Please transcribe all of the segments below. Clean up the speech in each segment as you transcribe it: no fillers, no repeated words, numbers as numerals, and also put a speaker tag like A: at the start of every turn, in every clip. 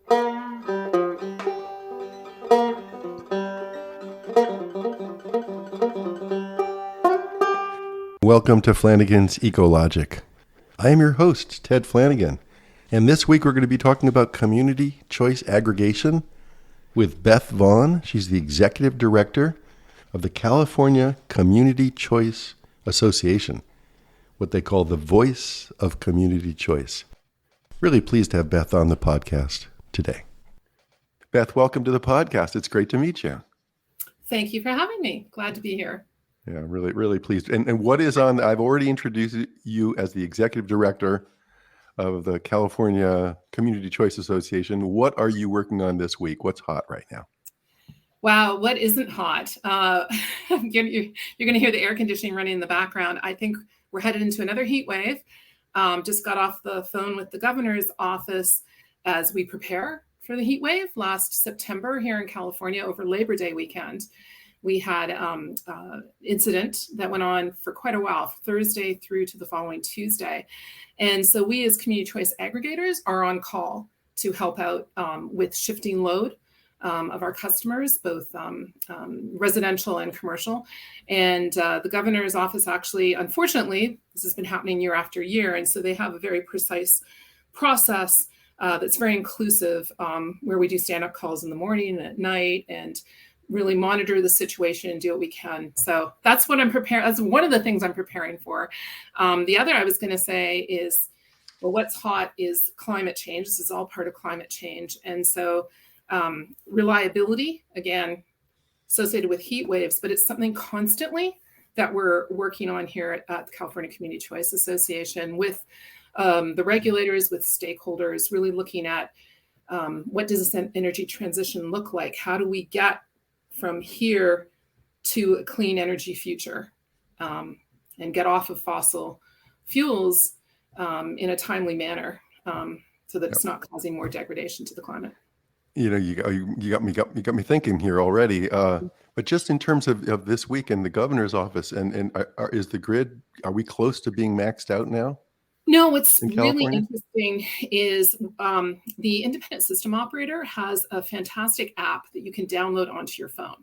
A: Welcome to Flanagan's Ecologic. I am your host, Ted Flanagan, and this week we're going to be talking about community choice aggregation with Beth Vaughan. She's the executive director of the California Community Choice Association, what they call the voice of community choice. Really pleased to have Beth on the podcast today. Beth, welcome to the podcast. It's great to meet you.
B: Thank you for having me. Glad to be here.
A: Yeah, really pleased. And what is on, I've already introduced you as the executive director of the California Community Choice Association. What are you working on this week? What's hot right now?
B: Wow, what isn't hot? You're going to hear the air conditioning running in the background. I think we're headed into another heat wave. Just got off the phone with the governor's office as we prepare for the heat wave last September here in California over Labor Day weekend. We had an incident that went on for quite a while, Thursday through to the following Tuesday. And so we as community choice aggregators are on call to help out with shifting load of our customers, both residential and commercial. And the governor's office actually, unfortunately, this has been happening year after year. And so they have a very precise process that's very inclusive, where we do stand-up calls in the morning and at night and really monitor the situation and do what we can. So that's what I'm preparing. That's one of the things I'm preparing for. The other I was going to say is, well, what's hot is climate change. This is all part of climate change. And so reliability, again, associated with heat waves, but it's something constantly that we're working on here at the California Community Choice Association with the regulators, with stakeholders, really looking at what does this energy transition look like? How do we get from here to a clean energy future and get off of fossil fuels in a timely manner so that it's not causing more degradation to the climate.
A: You know, you got me thinking here already. But just in terms of this week in the governor's office, and is the grid? Are we close to being maxed out now?
B: No, what's really interesting is the independent system operator has a fantastic app that you can download onto your phone.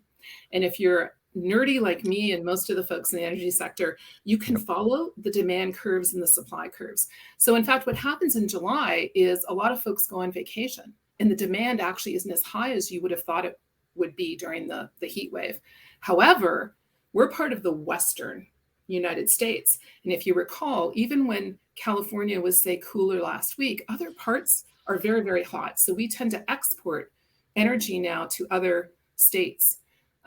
B: And if you're nerdy like me and most of the folks in the energy sector, you can follow the demand curves and the supply curves. So in fact, what happens in July is a lot of folks go on vacation and the demand actually isn't as high as you would have thought it would be during the heat wave. However, we're part of the Western United States. And if you recall, even when California was, say, cooler last week, other parts are very, very hot. So we tend to export energy now to other states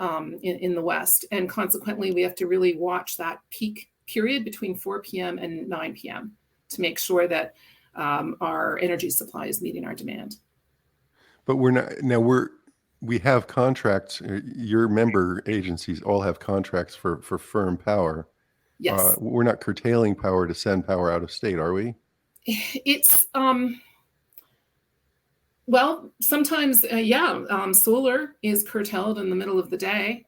B: in the West. And consequently, we have to really watch that peak period between 4 p.m. and 9 p.m. to make sure that our energy supply is meeting our demand.
A: But we have contracts. Your member agencies all have contracts for firm power.
B: Yes.
A: We're not curtailing power to send power out of state, are we?
B: It's, well, sometimes, solar is curtailed in the middle of the day.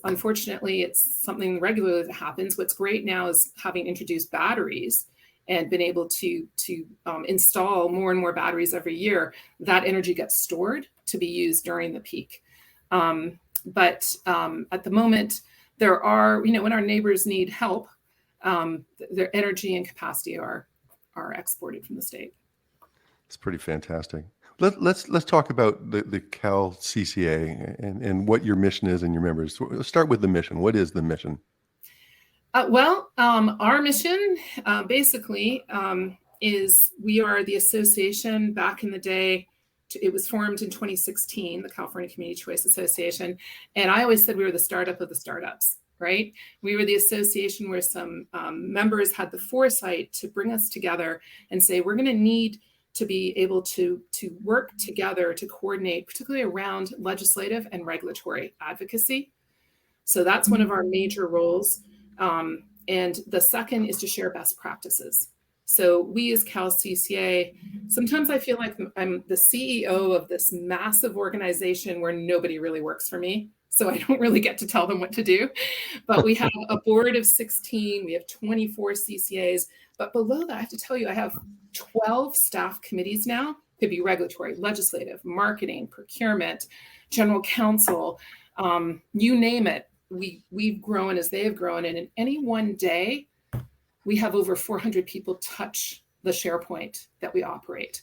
B: Unfortunately, it's something regularly that happens. What's great now is having introduced batteries and been able to install more and more batteries every year, that energy gets stored to be used during the peak. But at the moment, there are, when our neighbors need help, their energy and capacity are exported from the state.
A: It's pretty fantastic. Let's talk about the CalCCA and what your mission is and your members. Let's start with the mission. What is the mission?
B: Our mission basically is we are the association back in the day. It was formed in 2016, the California Community Choice Association. And I always said we were the startup of the startups, right? We were the association where some members had the foresight to bring us together and say, we're going to need to be able to work together to coordinate, particularly around legislative and regulatory advocacy. So that's one of our major roles. And the second is to share best practices. So we as CalCCA, sometimes I feel like I'm the CEO of this massive organization where nobody really works for me. So I don't really get to tell them what to do. But we have a board of 16, we have 24 CCAs. But below that, I have to tell you, I have 12 staff committees now Could be regulatory, legislative, marketing, procurement, general counsel, you name it. We've grown as they have grown. And in any one day, we have over 400 people touch the SharePoint that we operate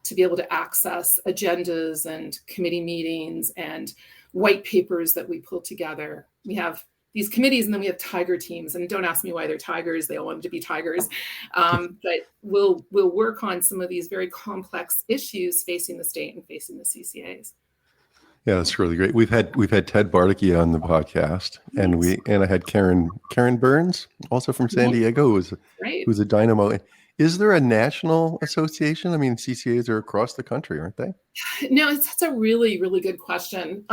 B: to be able to access agendas and committee meetings and white papers that we pull together. We have these committees, and then we have tiger teams. And don't ask me why they're tigers. They all want to be tigers. But we'll work on some of these very complex issues facing the state and facing the CCAs.
A: Yeah, that's really great. We've had Ted Bardicke on the podcast, and I had Karen Burns, also from San Diego, who's a dynamo. Is there a national association? I mean, CCAs are across the country, aren't they?
B: No, that's a really, really good question.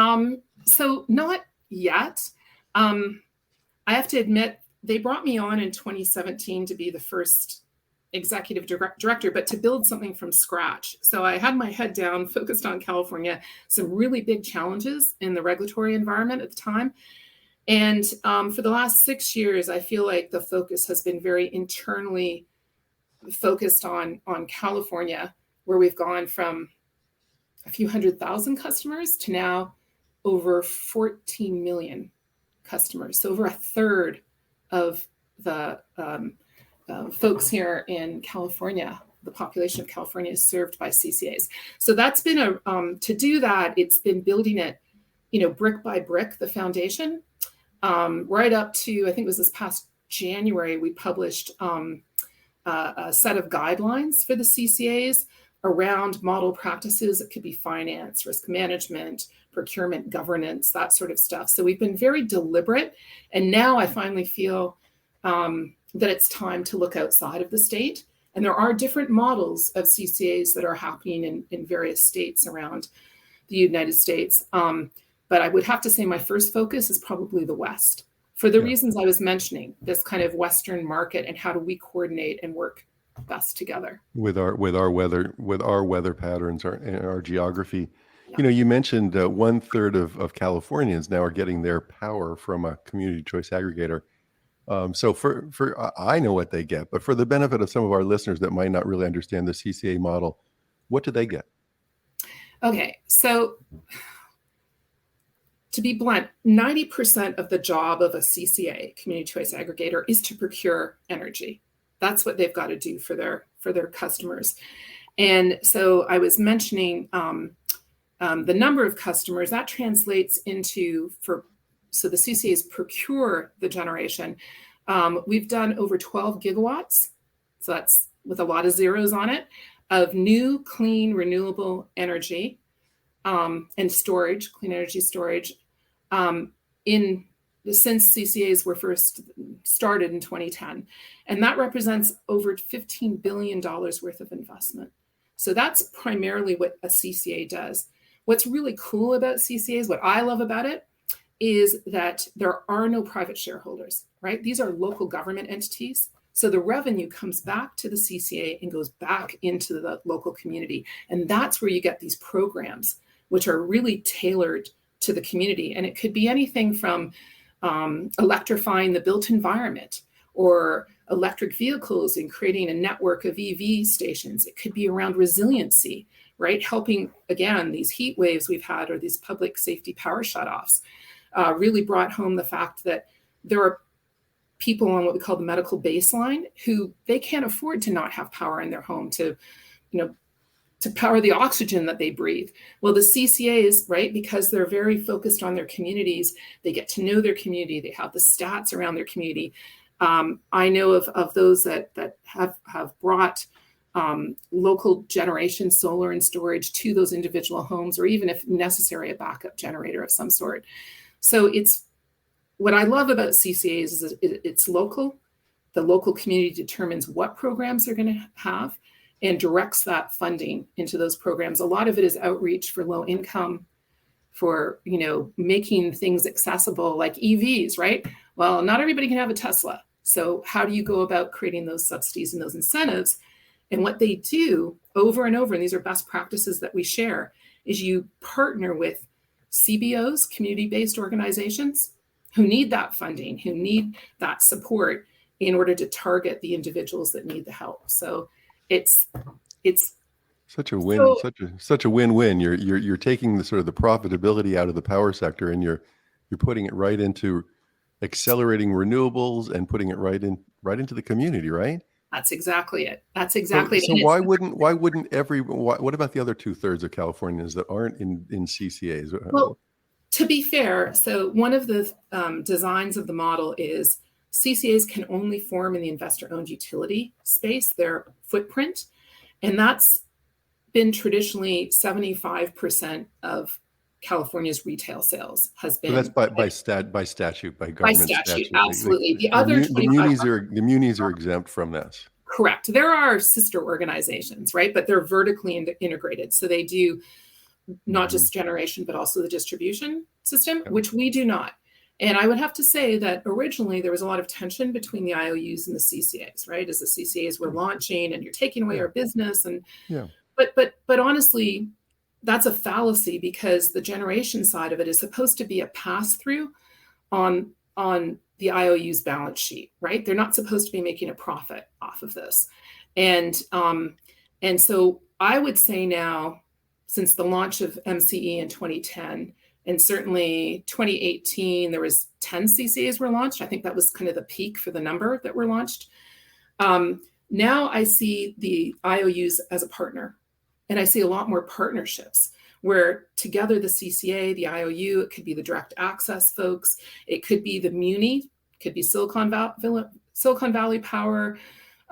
B: So not yet. I have to admit, they brought me on in 2017 to be the first executive director, but to build something from scratch. So I had my head down, focused on California, some really big challenges in the regulatory environment at the time. And for the last 6 years, I feel like the focus has been very internally focused on California, where we've gone from a few 100,000 customers to now over 14 million customers. So over a third of the folks here in California, the population of California, is served by CCAs. So that's been to do that, it's been building it, brick by brick, the foundation, right up to, I think it was this past January, we published a set of guidelines for the CCAs around model practices. It could be finance, risk management, procurement, governance, that sort of stuff. So we've been very deliberate. And now I finally feel that it's time to look outside of the state. And there are different models of CCAs that are happening in various states around the United States. But I would have to say my first focus is probably the West, for the reasons I was mentioning, this kind of Western market and how do we coordinate and work best together
A: with our weather patterns, our geography. You mentioned 1/3 of Californians now are getting their power from a community choice aggregator. So for I know what they get, but for the benefit of some of our listeners that might not really understand the CCA model, what do they get?
B: Okay, so to be blunt, 90% of the job of a CCA, community choice aggregator, is to procure energy. That's what they've got to do for their customers. And so I was mentioning the number of customers that translates into so the CCAs procure the generation. We've done over 12 gigawatts, so that's with a lot of zeros on it, of new, clean, renewable energy and storage, clean energy storage, since CCAs were first started in 2010. And that represents over $15 billion worth of investment. So that's primarily what a CCA does. What's really cool about CCAs, what I love about it, is that there are no private shareholders, right? These are local government entities. So the revenue comes back to the CCA and goes back into the local community. And that's where you get these programs, which are really tailored to the community. And it could be anything from electrifying the built environment or electric vehicles and creating a network of EV stations. It could be around resiliency, right? Helping, again, these heat waves we've had or these public safety power shutoffs really brought home the fact that there are people on what we call the medical baseline who they can't afford to not have power in their home to power the oxygen that they breathe. Well, the CCAs, right, because they're very focused on their communities, they get to know their community, they have the stats around their community. I know of those that have brought local generation, solar and storage to those individual homes, or even if necessary, a backup generator of some sort. So it's what I love about CCAs is it's local. The local community determines what programs they're going to have and directs that funding into those programs. A lot of it is outreach for low income, for making things accessible like EVs, right? Well, not everybody can have a Tesla. So how do you go about creating those subsidies and those incentives? And what they do over and over, and these are best practices that we share, is you partner with CBOs, community-based organizations, who need that funding, who need that support in order to target the individuals that need the help. So it's
A: Such a win,
B: So
A: such a win-win. You're taking the sort of the profitability out of the power sector, and you're putting it right into accelerating renewables and putting it right into the community, right?
B: that's exactly it. That's
A: So
B: exactly it.
A: so
B: And it's
A: why wouldn't what about the other two-thirds of Californians that aren't in CCAs?
B: well, to be fair, so one of the designs of the model is CCAs can only form in the investor-owned utility space, their footprint, and that's been traditionally 75% of California's retail sales has
A: So that's
B: been
A: by statute, by
B: by
A: government
B: statute.
A: statute. Like
B: Absolutely. The other
A: the
B: 25,
A: munis are exempt from this.
B: correct. There are sister organizations, right? But they're vertically integrated. So they do not
A: Mhm.
B: just generation, but also the distribution system,
A: Yeah.
B: which we do not. And I would have to say that originally there was a lot of tension between the IOUs and the CCAs, right? As the CCAs were launching and you're taking away
A: Yeah.
B: our business. And
A: Yeah.
B: but honestly, that's a fallacy because the generation side of it is supposed to be a pass through on the IOU's balance sheet, right? They're not supposed to be making a profit off of this. And so I would say now, since the launch of MCE in 2010, and certainly 2018, there was 10 CCAs were launched. I think that was kind of the peak for the number that were launched. Now I see the IOUs as a partner, and I see a lot more partnerships where together the CCA, the IOU, it could be the direct access folks, it could be the Muni, it could be Silicon Valley Power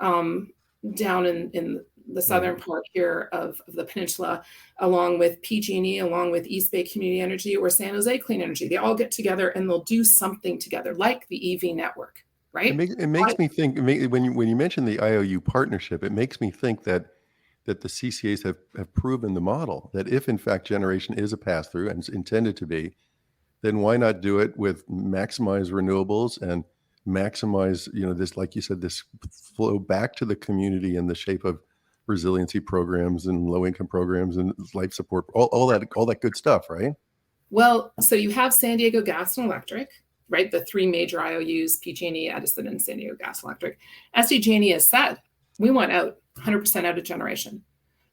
B: down in the southern part here of the peninsula, along with PG&E, along with East Bay Community Energy or San Jose Clean Energy. They all get together and they'll do something together, like the EV network, right?
A: It makes me think when you mention the IOU partnership, it makes me think that the CCAs have proven the model that if in fact generation is a pass through and it's intended to be, then why not do it with maximize renewables and maximize, this, like you said, this flow back to the community in the shape of resiliency programs and low income programs and life support, all that good stuff, right?
B: Well, so you have San Diego Gas and Electric, right? The three major IOUs, PG&E, Edison, and San Diego Gas and Electric. SDG&E has said, we want out, 100% out of generation.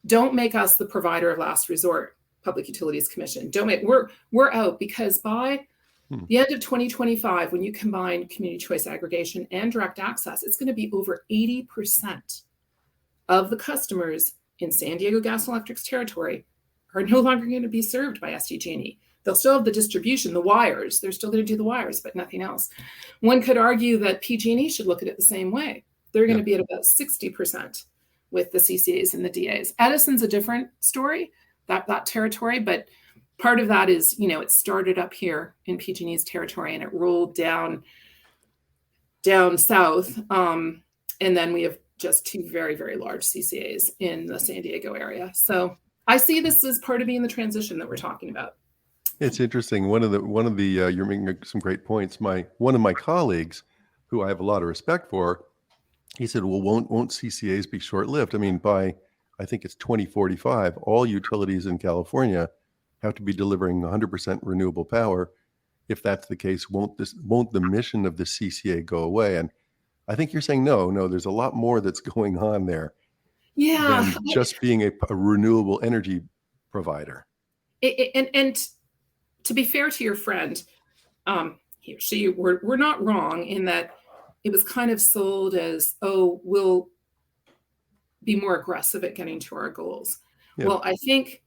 B: Don't make us the provider of last resort, Public Utilities Commission. We're out, because by the end of 2025, when you combine community choice aggregation and direct access, it's going to be over 80% of the customers in San Diego Gas and Electric's territory are no longer going to be served by SDG&E. They'll still have the distribution, the wires. They're still going to do the wires, but nothing else. One could argue that PG&E should look at it the same way. They're going to be at about 60% with the CCAs and the DAs. Edison's a different story, that territory, but part of that is, it started up here in PG&E's territory and it rolled down south. And then we have just two very, very large CCAs in the San Diego area. So I see this as part of being the transition that we're talking about.
A: It's interesting. One of the you're making some great points. One of my colleagues, who I have a lot of respect for, he said, well, won't CCAs be short-lived? I mean, by, I think it's 2045, all utilities in California have to be delivering 100% renewable power. If that's the case, won't the mission of the CCA go away? And I think you're saying no, there's a lot more that's going on there than just being a renewable energy provider.
B: And to be fair to your friend, we're not wrong in that it was kind of sold as, oh, we'll be more aggressive at getting to our goals. Yeah. Well, I think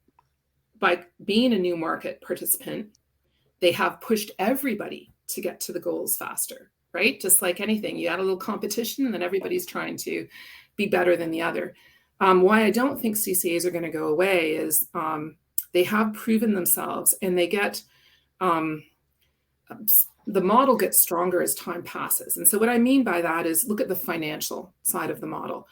B: by being a new market participant, they have pushed everybody to get to the goals faster, right? Just like anything, you add a little competition and then everybody's trying to be better than the other. Why I don't think CCAs are going to go away is they have proven themselves, and they get the model gets stronger as time passes. And so what I mean by that is look at the financial side of the model.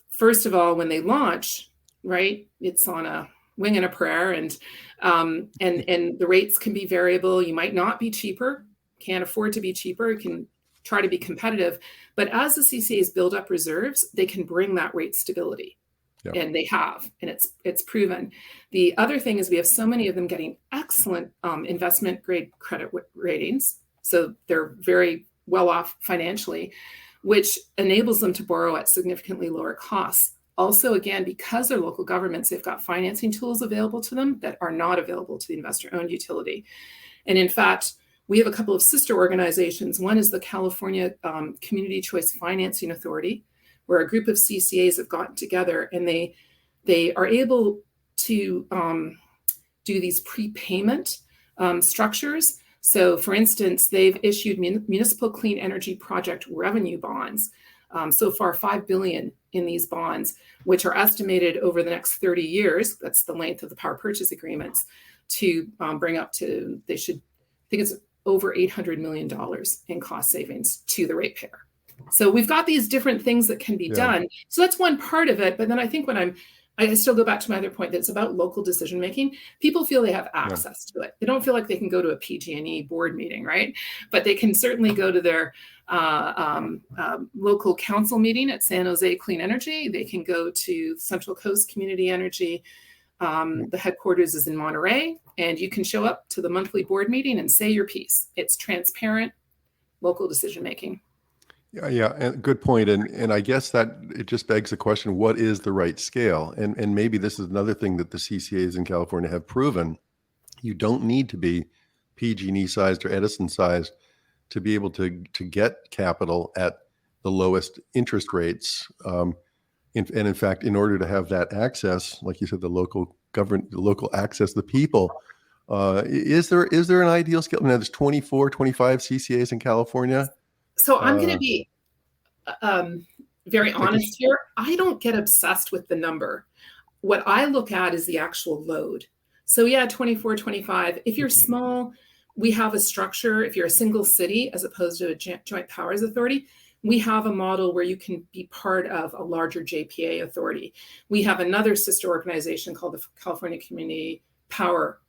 B: First of all, when they launch, right, it's on a wing and a prayer, and the rates can be variable. You might not be cheaper, can't afford to be cheaper, can try to be competitive. But as the CCAs build up reserves, they can bring that rate stability. Yep. And they have, and it's proven. The other thing is we have so many of them getting excellent investment grade credit ratings. So they're very well off financially, which enables them to borrow at significantly lower costs. Also, again, because they're local governments, they've got financing tools available to them that are not available to the investor-owned utility. And in fact, we have a couple of sister organizations. One is the California Community Choice Financing Authority, where a group of CCAs have gotten together, and they are able to do these prepayment structures. So, for instance, they've issued municipal clean energy project revenue bonds. So far, $5 billion in these bonds, which are estimated over the next 30 years. That's the length of the power purchase agreements, to bring up to, I think it's over $800 million in cost savings to the ratepayer. So we've got these different things that can be done. So that's one part of it. But then I think I still go back to my other point, that it's about local decision making. People feel they have access to it. They don't feel like they can go to a PG&E board meeting, right? But they can certainly go to their local council meeting at San Jose Clean Energy. They can go to Central Coast Community Energy. The headquarters is in Monterey, and you can show up to the monthly board meeting and say your piece. It's transparent, local decision making.
A: Yeah, and good point. And I guess that it just begs the question, what is the right scale? And maybe this is another thing that the CCAs in California have proven. You don't need to be PG&E sized or Edison sized to be able to get capital at the lowest interest rates. And in fact, in order to have that access, like you said, the local government, the local access, the people, is there an ideal scale? Now, there's 24, 25 CCAs in California.
B: So I'm going to be very honest here. I don't get obsessed with the number. What I look at is the actual load. So yeah, 24, 25. If you're small, we have a structure. If you're a single city, as opposed to a joint powers authority, we have a model where you can be part of a larger JPA authority. We have another sister organization called the California Community Power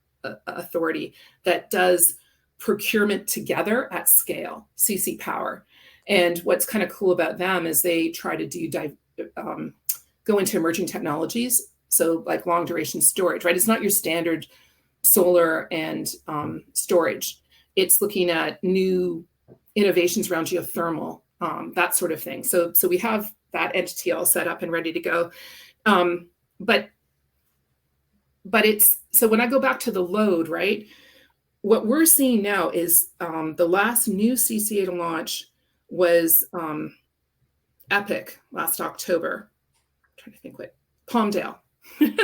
B: Authority that does procurement together at scale, CC Power. And what's kind of cool about them is they try to go into emerging technologies. So like long duration storage, right? It's not your standard solar and storage. It's looking at new innovations around geothermal, that sort of thing. So we have that entity all set up and ready to go. But it's, so when I go back to the load, right? What we're seeing now is the last new CCA to launch was Epic last October. I'm trying to think what, Palmdale,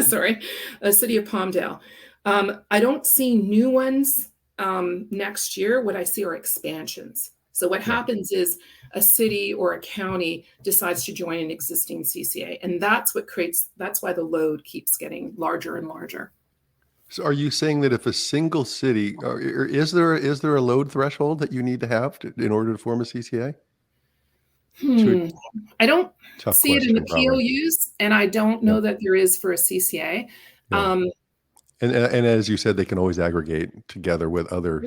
B: sorry, the city of Palmdale. I don't see new ones next year. What I see are expansions. So what happens is a city or a county decides to join an existing CCA, and that's why the load keeps getting larger and larger.
A: So are you saying that if a single city, is there a load threshold that you need to have in order to form a CCA?
B: I don't see it in the POUs, and I don't know that there is for a CCA.
A: Yeah. And as you said, they can always aggregate together with other,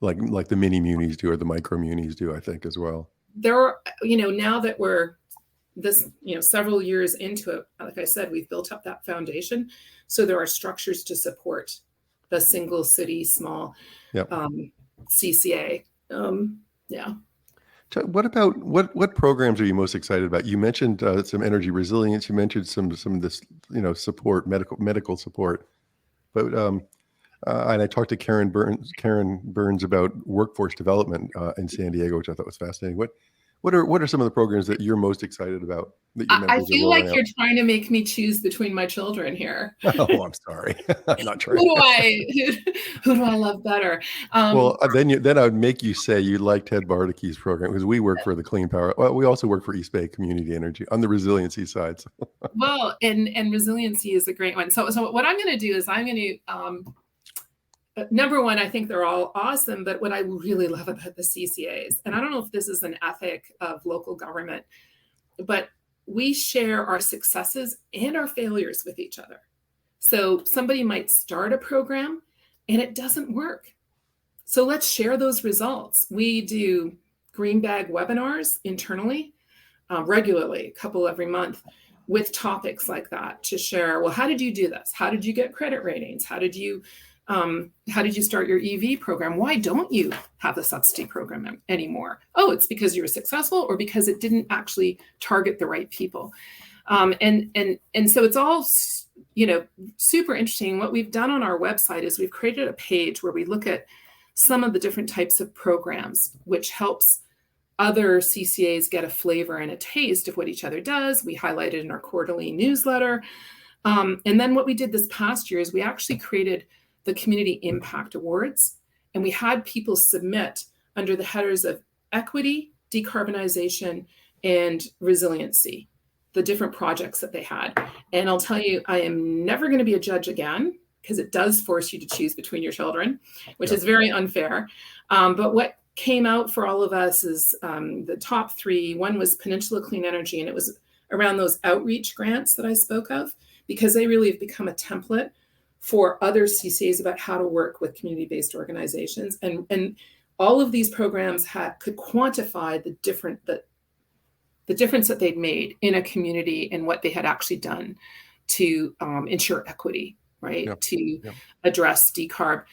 A: like the mini munis do or the micro munis do, I think, as well.
B: There are, now that we're several years into it, like I said, we've built up that foundation. So there are structures to support the single city small CCA.
A: What about what programs are you most excited about? You mentioned some energy resilience. You mentioned some of this support, medical support. But and I talked to Karen Burns about workforce development in San Diego, which I thought was fascinating. What are some of the programs that you're most excided about? That
B: I feel like you're trying to make me choose between my children here.
A: Oh, I'm sorry. I'm not trying.
B: Who do I love better?
A: Well, then I would make you say you like Ted Bartyke's program, because we work for the Clean Power. Well, we also work for East Bay Community Energy on the resiliency side. So.
B: Well, and resiliency is a great one. So what I'm going to do is I'm going to number one, I think they're all awesome, but what I really love about the CCAs, and I don't know if this is an ethic of local government, but we share our successes and our failures with each other. So somebody might start a program and it doesn't work. So let's share those results. We do green bag webinars internally regularly, a couple every month, with topics like that to share. Well, how did you do this? How did you get credit ratings? How did you start your EV program? Why don't you have the subsidy program anymore? Oh, it's because you were successful, or because it didn't actually target the right people. And so it's all, super interesting. What we've done on our website is we've created a page where we look at some of the different types of programs, which helps other CCAs get a flavor and a taste of what each other does. We highlighted in our quarterly newsletter. And then what we did this past year is we actually created the Community Impact Awards, and we had people submit under the headers of equity, decarbonization, and resiliency, the different projects that they had. And I'll tell you, I am never going to be a judge again, because it does force you to choose between your children, which is very unfair. But what came out for all of us is the top three. One was Peninsula Clean Energy, and it was around those outreach grants that I spoke of, because they really have become a template for other CCAs about how to work with community-based organizations. And all of these programs could quantify the difference that they'd made in a community and what they had actually done to ensure equity, right?
A: Yep.
B: To address decarb.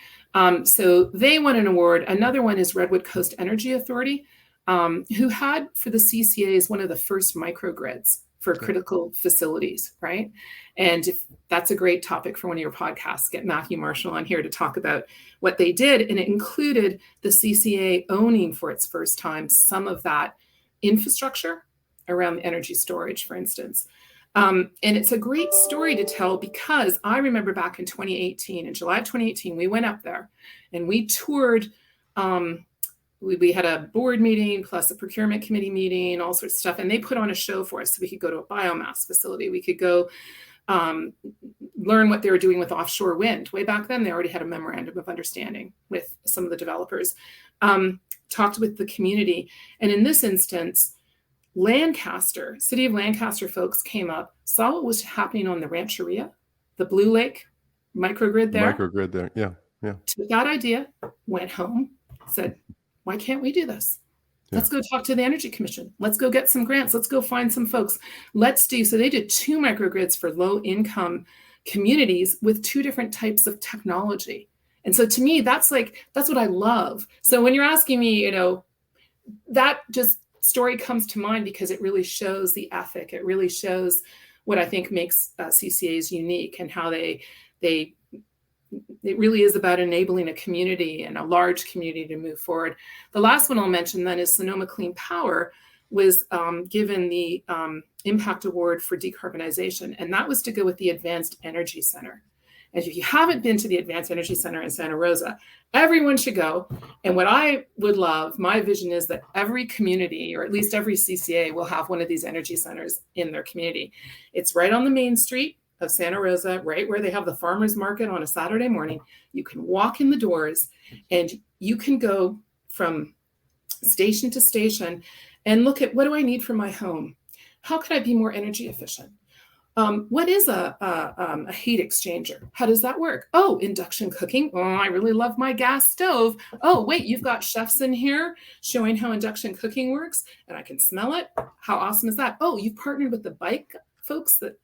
B: So they won an award. Another one is Redwood Coast Energy Authority, who had for the CCAs one of the first microgrids for critical facilities, right? And if that's a great topic for one of your podcasts, get Matthew Marshall on here to talk about what they did. And it included the CCA owning for its first time some of that infrastructure around energy storage, for instance. And it's a great story to tell, because I remember back in 2018, in July of 2018, we went up there and we toured. We had a board meeting plus a procurement committee meeting, all sorts of stuff. And they put on a show for us. So we could go to a biomass facility. We could go learn what they were doing with offshore wind. Way back then, they already had a memorandum of understanding with some of the developers. Talked with the community. And in this instance, Lancaster, City of Lancaster folks came up, saw what was happening on the Rancheria, the Blue Lake microgrid there.
A: Microgrid there, yeah.
B: Took that idea, went home, said, why can't we do this? Let's go talk to the Energy Commission. Let's go get some grants. Let's go find some folks. So they did 2 microgrids for low income communities with 2 different types of technology. And so to me, that's what I love. So when you're asking me, that just story comes to mind because it really shows the ethic. It really shows what I think makes CCAs unique, and how it really is about enabling a community and a large community to move forward. The last one I'll mention then is Sonoma Clean Power was given the Impact Award for decarbonization, and that was to go with the Advanced Energy Center. And if you haven't been to the Advanced Energy Center in Santa Rosa, everyone should go. And what I would love, my vision is that every community, or at least every CCA, will have one of these energy centers in their community. It's right on the main street of Santa Rosa, right where they have the farmers market on a Saturday morning. You can walk in the doors and you can go from station to station and look at, what do I need for my home? How can I be more energy efficient? What is a heat exchanger? How does that work? Oh, induction cooking. Oh, I really love my gas stove. Oh, wait, you've got chefs in here showing how induction cooking works, and I can smell it. How awesome is that? Oh, you've partnered with the bike folks that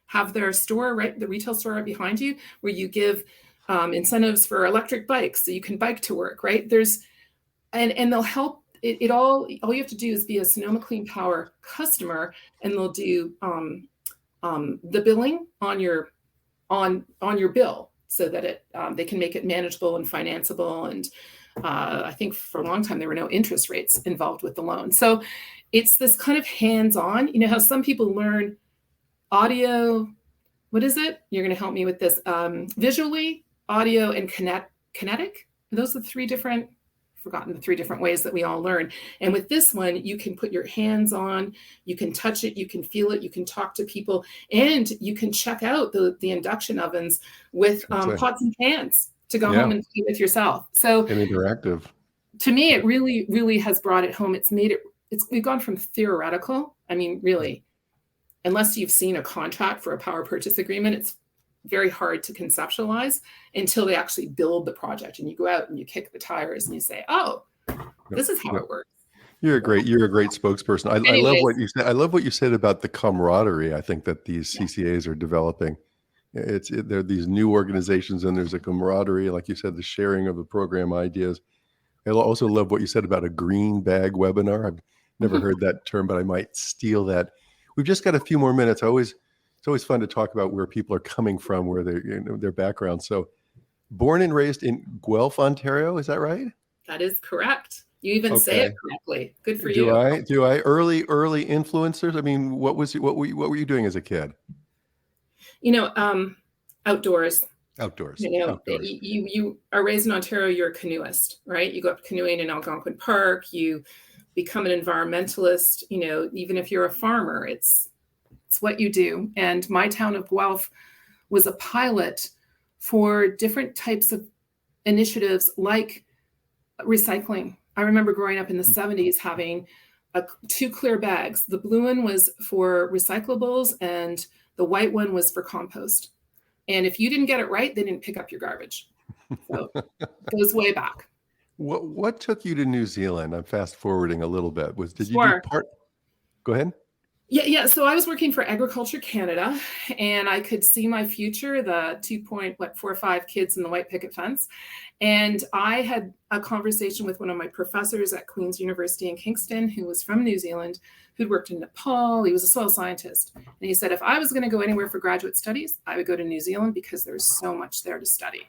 B: have their store, right, the retail store right behind you, where you give incentives for electric bikes so you can bike to work, right? And they'll help. All you have to do is be a Sonoma Clean Power customer, and they'll do the billing on your bill, so that they can make it manageable and financeable. And I think for a long time there were no interest rates involved with the loan. So it's this kind of hands-on. You know how some people learn audio. What is it? You're going to help me with this. Visually, audio, and kinetic. Those are the 3 different. Forgotten the 3 different ways that we all learn. And with this one, you can put your hands on, you can touch it, you can feel it, you can talk to people, and you can check out the induction ovens with pots and pans to go home and play with yourself. So
A: and interactive.
B: To me, it really, really has brought it home. We've gone from theoretical. I mean, really, unless you've seen a contract for a power purchase agreement, it's very hard to conceptualize until they actually build the project, and you go out and you kick the tires and you say, oh, this is how it works.
A: You're a great spokesperson. I love what you said. I love what you said about the camaraderie. I think that these CCAs are developing. They're these new organizations, and there's a camaraderie, like you said, the sharing of the program ideas. I also love what you said about a green bag webinar. I've never heard that term, but I might steal that. We've just got a few more minutes. It's always fun to talk about where people are coming from, where their background. So, born and raised in Guelph, Ontario, is that right?
B: That is correct. You even say it
A: Okay.
B: correctly. Good for
A: Do
B: you.
A: I? Do I? Early influencers. I mean, what were you doing as a kid?
B: Outdoors.
A: Outdoors.
B: You are raised in Ontario, you're a canoeist, right? You go up canoeing in Algonquin Park, you become an environmentalist, even if you're a farmer, it's what you do. And my town of Guelph was a pilot for different types of initiatives like recycling. I remember growing up in the 70s having two clear bags. The blue one was for recyclables and the white one was for compost. And if you didn't get it right, they didn't pick up your garbage. So it goes way back.
A: What took you to New Zealand? I'm fast forwarding a little bit. Did you
B: Sure.
A: do part? Go ahead.
B: Yeah. So I was working for Agriculture Canada, and I could see my future, the 2.45 kids in the white picket fence. And I had a conversation with one of my professors at Queen's University in Kingston, who was from New Zealand, who'd worked in Nepal. He was a soil scientist. And he said, if I was going to go anywhere for graduate studies, I would go to New Zealand because there's so much there to study.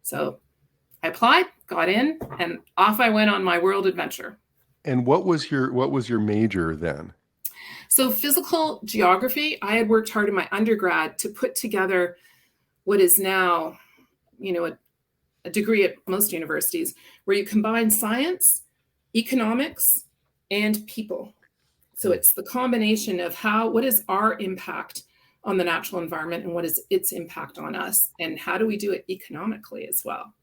B: So I applied, got in, and off I went on my world adventure.
A: And what was your major then?
B: So physical geography, I had worked hard in my undergrad to put together what is now, a degree at most universities where you combine science, economics, and people. So it's the combination of what is our impact on the natural environment and what is its impact on us, and how do we do it economically as well?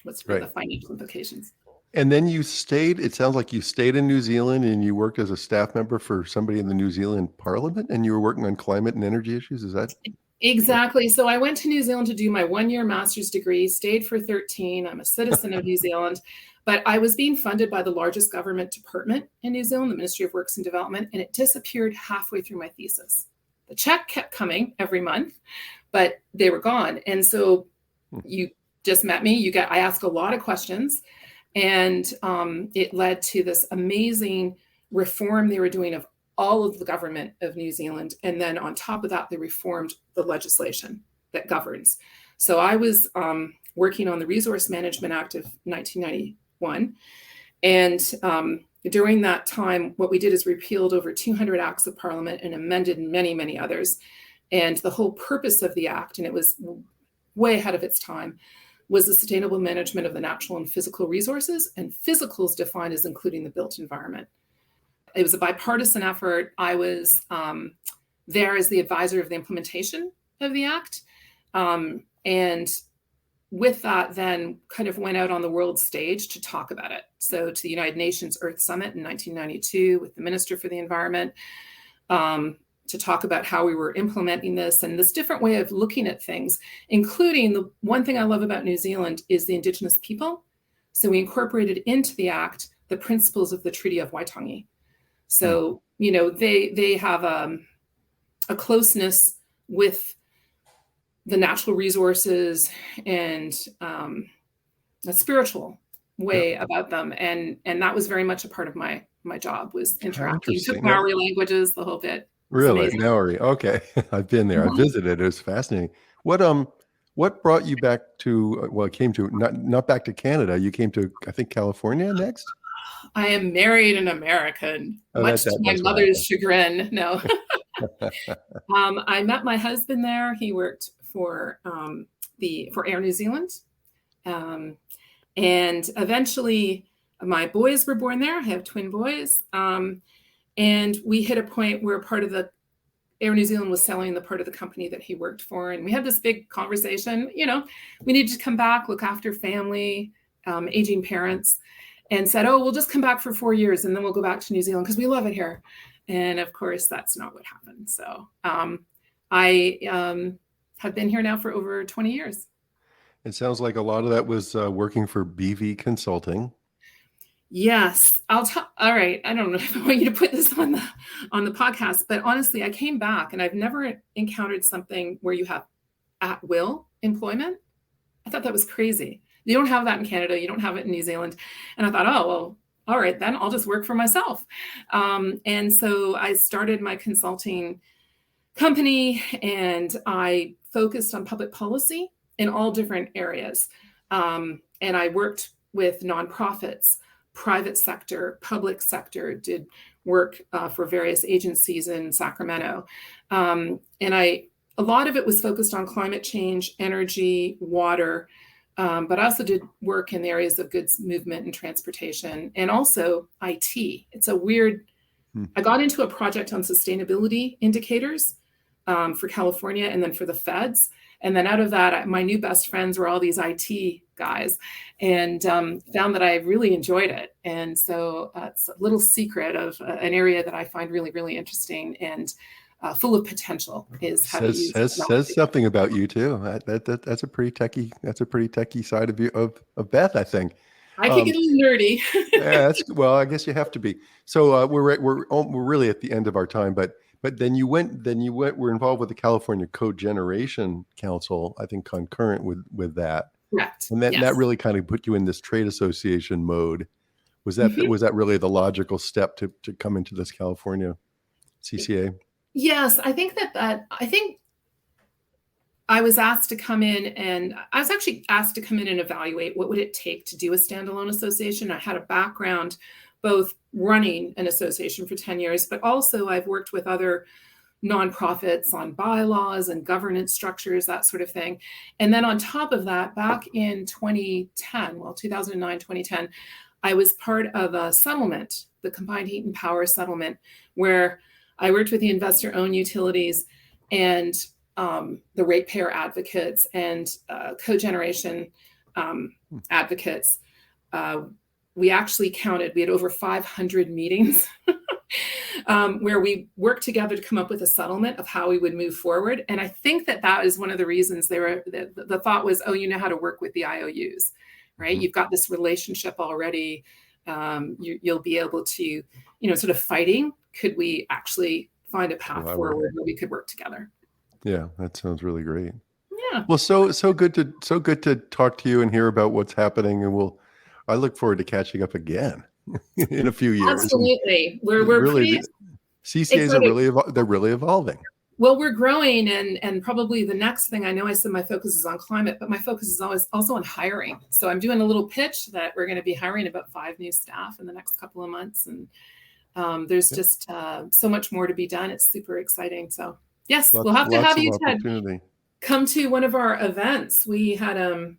B: What's the financial implications?
A: And then it sounds like you stayed in New Zealand and you worked as a staff member for somebody in the New Zealand Parliament, and you were working on climate and energy issues. Is that?
B: Exactly. So I went to New Zealand to do my 1-year master's degree, stayed for 13. I'm a citizen of New Zealand, but I was being funded by the largest government department in New Zealand, the Ministry of Works and Development, and it disappeared halfway through my thesis. The check kept coming every month, but they were gone. And so you just met me. I asked a lot of questions, and it led to this amazing reform they were doing of all of the government of New Zealand. And then on top of that, they reformed the legislation that governs. So I was working on the Resource Management Act of 1991. And during that time, what we did is repealed over 200 acts of parliament and amended many, many others. And the whole purpose of the act, and it was way ahead of its time, was the sustainable management of the natural and physical resources, and physical is defined as including the built environment. It was a bipartisan effort. I was there as the advisor of the implementation of the act. And with that, then kind of went out on the world stage to talk about it. So to the United Nations Earth Summit in 1992 with the Minister for the Environment, to talk about how we were implementing this and this different way of looking at things, including the one thing I love about New Zealand is the Indigenous people. So we incorporated into the act the principles of the Treaty of Waitangi. So, they have a closeness with the natural resources and a spiritual way about them. And that was very much a part of my job, was interacting. Took Maori languages, the whole bit.
A: Really? Maori. Okay. I've been there. I visited. It was fascinating. What brought you back to, not back to Canada. You came to, I think, California next?
B: I am married an American, much to my mother's chagrin. No. I met my husband there. He worked for Air New Zealand. And eventually my boys were born there. I have twin boys. And we hit a point where part of the Air New Zealand was selling the part of the company that he worked for. And we had this big conversation, we needed to come back, look after family, aging parents, and said, we'll just come back for 4 years and then we'll go back to New Zealand because we love it here. And of course, that's not what happened. So I have been here now for over 20 years.
A: It sounds like a lot of that was working for BV Consulting.
B: Yes, all right. I don't know if I want you to put this on the podcast, but honestly, I came back and I've never encountered something where you have at will employment. I thought that was crazy. You don't have that in Canada. You don't have it in New Zealand. And I thought, I'll all right, then I'll just work for myself. And so I started my consulting company, and I focused on public policy in all different areas. And I worked with nonprofits, private sector, public sector, did work for various agencies in Sacramento. And a lot of it was focused on climate change, energy, water, but I also did work in the areas of goods movement and transportation, and also IT. It's a weird, I got into a project on sustainability indicators for California and then for the feds. And then out of that, my new best friends were all these IT guys, and found that I really enjoyed it. And so it's a little secret of an area that I find really, really interesting and full of potential is how to use
A: says something about you too. That's a pretty techie. That's a pretty techie side of you of Beth, I think.
B: I can get a little nerdy.
A: Yeah, well, I guess you have to be. So we're really at the end of our time, but then you were involved with the California Cogeneration Council, I think concurrent with that.
B: Correct.
A: And that really kind of put you in this trade association mode. Was that really the logical step to come into this California CCA?
B: Yes, I think I think I was asked to come in, and I was actually asked to come in and evaluate what would it take to do a standalone association. I had a background both running an association for 10 years, but also I've worked with other nonprofits on bylaws and governance structures, that sort of thing. And then on top of that, back in 2009, 2010, I was part of a settlement, the Combined Heat and Power Settlement, where I worked with the investor-owned utilities and the ratepayer advocates and cogeneration advocates. We actually counted, we had over 500 meetings where we worked together to come up with a settlement of how we would move forward. And I think that is one of the reasons the thought was, oh, you know how to work with the IOUs, right? You've got this relationship already. You'll be able to, sort of fighting. Could we actually find a path forward where we could work together?
A: Yeah, that sounds really great.
B: Yeah.
A: Well, so good to talk to you and hear about what's happening, and I look forward to catching up again in a few years.
B: Absolutely, we're
A: really
B: pretty.
A: CCAs are really evolving.
B: Well, we're growing, and probably the next thing, I know I said my focus is on climate, but my focus is always also on hiring. So I'm doing a little pitch that we're going to be hiring about 5 new staff in the next couple of months, and there's just so much more to be done. It's super exciting. So yes, we'll have to have you, Ted, come to one of our events. We had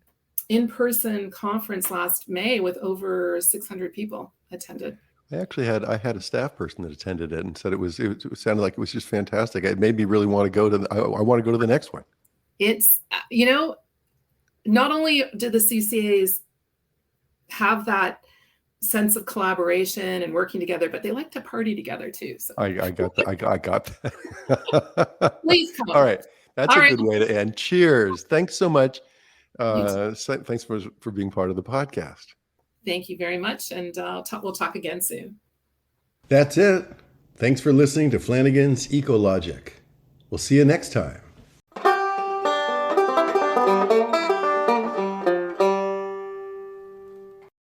B: in-person conference last May with over 600 people attended.
A: I had a staff person that attended it and said it sounded like it was just fantastic. It made me really want to go to I want to go to the next one.
B: It's, not only did the CCAs have that sense of collaboration and working together, but they like to party together too. So
A: I got that. I got that.
B: Please come.
A: All right. That's good way to end. Cheers. Thanks so much. Thanks for being part of the podcast.
B: Thank you very much. And we'll talk again soon.
A: That's it. Thanks for listening to Flanagan's Ecologic. We'll see you next time.